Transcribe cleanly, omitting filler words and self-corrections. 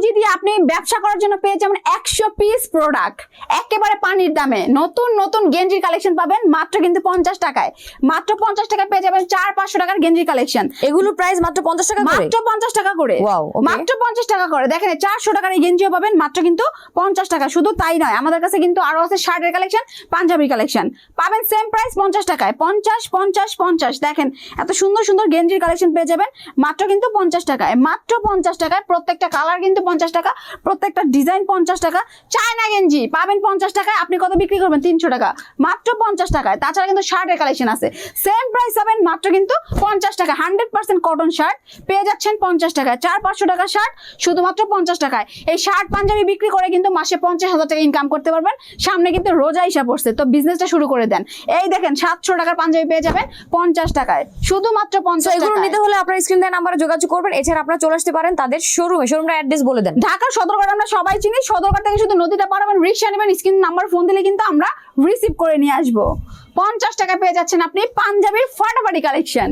গেঞ্জি দিয়ে আপনি ব্যবসা করার জন্য পেয়ে যাবেন 100 পিস প্রোডাক্ট একেবারে পানির দামে। নতুন নতুন গেঞ্জির কালেকশন পাবেন মাত্র কিন্তু 50 টাকায়। মাত্র 50 টাকায় পেয়ে যাবেন 400-500 টাকার গেঞ্জির কালেকশন। এগুলো প্রাইস মাত্র 50 টাকা করে, মাত্র 50 টাকা করে। ওয়াও, মাত্র 50 টাকা করে। দেখেন 400 টাকার এই গেঞ্জিও পাবেন মাত্র কিন্তু 50 টাকা। শুধু তাই নয়, আমাদের কাছে কিন্তু আরো আছে শার্টের কালেকশন, পাঞ্জাবির কালেকশন পাবেন সেম প্রাইস 50 টাকায়। 50 50 50। দেখেন এত সুন্দর সুন্দর গেঞ্জির কালেকশন পেয়ে যাবেন মাত্র কিন্তু 50 টাকায়। মাত্র 50 টাকায়। প্রত্যেকটা কালার কিন্তু 50 টাকা, প্রত্যেকটা ডিজাইন 50 টাকা। চায়না গেঞ্জি পাবেন 50 টাকায়। আপনি কত বিক্রি করবেন? 300 টাকা। মাত্র 50 টাকায়। তাছাড়া কিন্তু শার্টের কালেকশন আছে, সেম প্রাইস পাবেন মাত্র কিন্তু 50 টাকা। 100% কটন শার্ট পেয়ে যাচ্ছেন 50 টাকায়। 400-500 টাকা শার্ট শুধুমাত্র 50 টাকায়। এই শার্ট পাঞ্জাবি বিক্রি করে কিন্তু মাসে 50,000 টাকা ইনকাম করতে পারবেন। সামনে কিন্তু রোজা ঈশা পড়ছে, তো বিজনেসটা শুরু করে দেন। এই দেখেন 700 টাকার পাঞ্জাবি পেয়ে যাবেন 50 টাকায়, শুধুমাত্র 50 এগুলো টাকায়। নিতে হলে আপনার স্ক্রিন দেওয়া নাম্বারে যোগাযোগ করবেন। এছাড়া আপনারা চলে আসতে পারেন তাদের শোরুমে। শোরুমটা অ্যাড্রেস বলে দেন। ঢাকার সদরঘাট আমরা সবাই চিনি। সদরঘাট থেকে শুধু নদীটা পারাবেন, রিক্সা নেবেন, স্ক্রিন নাম্বার ফোন দিলে কিন্তু আমরা রিসিভ করে নিয়ে আসবো। 50 টাকা পেয়ে যাচ্ছেন আপনি পাঞ্জাবির ফাটাফাটি কালেকশন।